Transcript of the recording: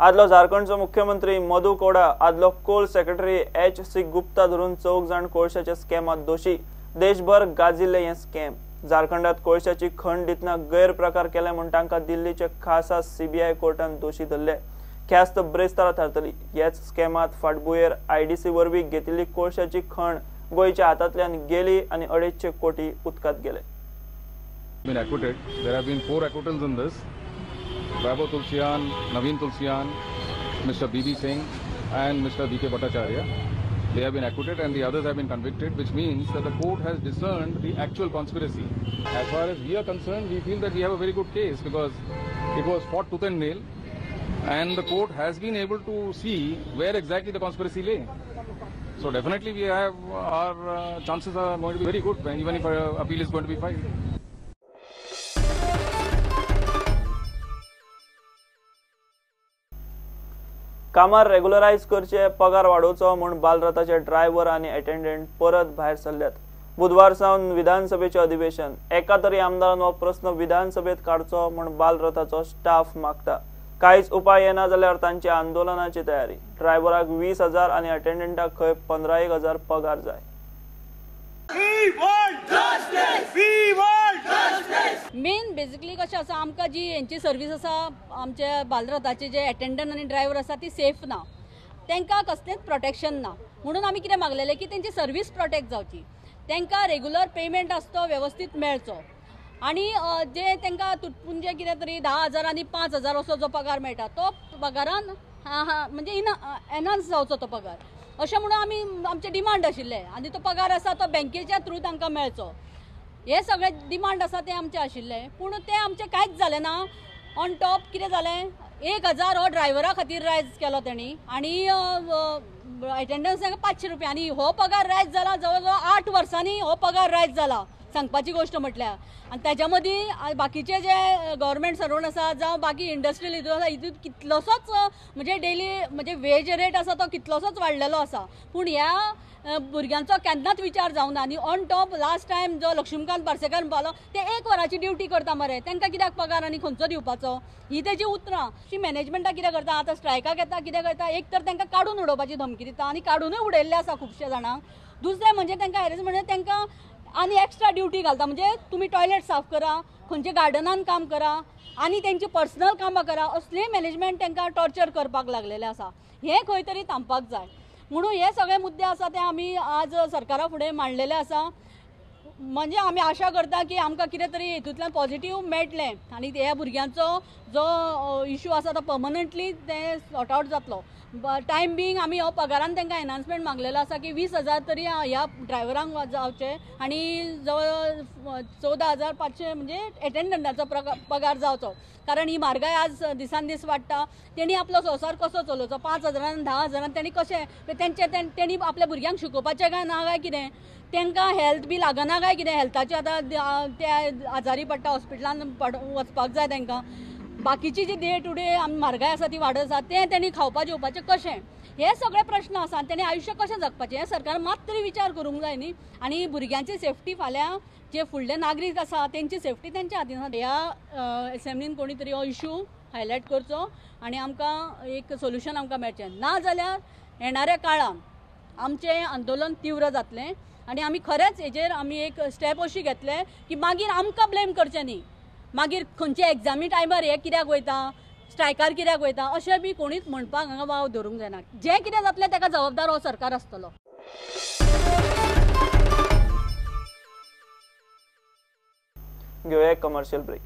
आदलो झारखंडचो मुख्यमंत्री मधु कोडा आदलो कोल सेक्रेटरी H.C. गुप्ता धरून 4 जाण कोळशाच्या स्कॅमात दोषी। देशभर गाजिल्ले हे स्कॅम। झारखंडात कोळशाची खण दितना गैरप्रकार केले म्हूण तांकां दिल्लीचे खासा CBI कोर्टान दोषी धरले। ख्यास्त ब्रेस्तारा थारतली। ह्याच स्कॅमात फाटभुंयेर IDC वरवीं घेतिल्ली कोळशाची खण गोंयच्या हातांतल्यान गेली आनी 250 कोटी उदकांत गेले। Been acquitted. There have been 4 acquittals in this. Vaibhav Tulsian, Naveen Tulsian, Mr. B.B. Singh and Mr. D.K. Bhattacharya. They have been acquitted and the others have been convicted, which means that the court has discerned the actual conspiracy. As far as we are concerned, we feel that we have a very good case because it was fought tooth and nail and the court has been able to see where exactly the conspiracy lay. So definitely we have our chances are going to be very good even if our appeal is going to be filed. कामार रेग्युलरायज करचे पगार वाडोवचो म्हूण बालरथाचे driver आनी attendant परत भायर सरल्यात। बुधवार सावन विधानसभेचे अधिवेशन एका तरी आमदारान हो प्रश्न विधानसभेत काडचो म्हूण बालरथाचो स्टाफ मागता। कांयच उपाय येना जाल्यार तांची आंदोलनाची तयारी। ड्रायव्हराक 20,000 आनी अटेंडंटाक खंय 15,000 पगार जाय। मेन बेसिकली कशें आसा आमकां जी हेंची सर्वीस आसा आमचे बालरथाचे जे अटेंडंट आनी ड्रायव्हर आसा ती सेफ ना, तांकां कसलेंच प्रोटेक्शन ना। म्हणून आमी कितें मागलेलें की तेंची सर्वीस प्रोटेक्ट जावची, तांकां रेग्युलर पेमेंट आसा तो वेवस्थीत मेळचो आनी जे तांकां तुटपुंजे कितें तरी 10,000 आनी 5,000 असो जो पगार मेळटा तो पगारान म्हणजे एनहान्स जावचो तो पगार, अशें म्हणून आमी आमचे डिमांड आशिल्ले आनी तो पगार आसा तो बँकेच्या थ्रू तांकां मेळचो। हे सगळे डिमांड आसा ते आमचे आशिल्ले, पूण ते आमचे कांयच जालें ना। ऑन टॉप कितें जालें 1,000 हो ड्रायव्हरा खातीर रायज केलो तेणी आनी अटेंडन्स तांकां 500 रुपया आनी हो पगार रायज जाला जवळ जवळ 8 वर्सांनी हो पगार रायज जाला सांगपाची गोष्ट म्हटल्यार। आनी त्याच्या मदीं बाकीचे जे गव्हर्मेंट सर्वंट आसा जावं बाकी इंडस्ट्रियल हितून आसा हितून कितलोसोच म्हणजे डेली म्हणजे वेज रेट आसा तो कितलोसोच वाडलेलो आसा, पूण ह्या भुरग्यांचो केन्नाच विचार जावं ना। आनी ऑन टॉप लास्ट टायम जो लक्ष्मीकांत पार्सेकर म्हणपालो ते 1 वराची ड्युटी करता मरे, तांकां कित्याक पगार आनी खंयचो दिवपाचो, ही तेजी उतरां। ती मॅनेजमेंटा कितें करता आतां स्ट्रायकाक येता कितें करता, एक तर तांकां काडून उडोवपाची धमकी दिता आनी काडूनय उडयल्ले आसा खुबशे जाणांक। दुसरें म्हणजे तांकां हॅरेसमेंट तांकां आनी एक्स्ट्रा ड्युटी घालता, म्हणजे तुमी टॉयलेट साफ करा, खंयचे गार्डनान काम करा आनी तेंची पर्सनल कामां करा, असले मॅनेजमेंट तांकां टॉर्चर करपाक लागलेले आसा। हें खंय तरी थांबपाक जाय म्हणून हे सगळे मुद्दे आसा ते आमी आज सरकारा फुडें मांडलेले आसा। म्हणजे आमी आशा करता की आमकां कितें तरी हेतूंतल्यान पॉझिटिव्ह मेळटलें आनी ह्या भुरग्यांचो जो इशू आसा तो पर्मनंटली ते सॉर्ट आवट जातलो। टायम बींग आमी हो पगारान तांकां एनहान्समेंट मागलेलो आसा की 20,000 तरी ह्या ड्रायव्हरांक जावचे आनी जवळ 14,500 म्हणजे अटेंडंटाचो पगार जावचो, कारण ही म्हारगाय आज दिसान दीस वाडटा। तेणी आपलो संवसार कसो चलोवचो, 5,000 10,000 तेणी कशें तेणी आपल्या भुरग्यांक शिकोवपाचें काय ना काय कितें, तांकां हेल्थ बी लागना काय कितें, हेल्थाचे आतां ते आजारी पडटा हॉस्पिटलान वचपाक जाय तांकां। बाकीची जी डे टू डे म्हारगाय आसा ती वाडत आसा तें तेणी खावपा जेवपाचें कशें, हे सगळे प्रश्न आसा। तेणी आयुश्य कशें जगपाचें हें सरकार मात तरी विचार करूंक जाय न्ही। आनी भुरग्यांची सेफ्टी फाल्यां जे फुडले नागरीक आसा तेंची सेफ्टी तेंच्या हातीन आसा। ह्या असेंब्लीन कोणी तरी हो इशू हायलायट करचो आनी आमकां एक सोल्युशन आमकां मेळचें, ना जाल्यार येणाऱ्या काळान आमचें आंदोलन तीव्र जातलें आनी आमी खरेंच हेजेर आमी एक स्टेप अशी घेतले की मागीर आमकां ब्लेम करचें न्ही, मागीर खंयचे एग्जामी टायमार हे कित्याक वयता, स्ट्रायकार कित्याक वयता अशें बी कोणीच म्हणपाक हांगा वाव धरूंक जायना। जें कितें जातलें ताका जबाबदार हो सरकार आसतलो। घेवया एक कमर्शियल ब्रेक।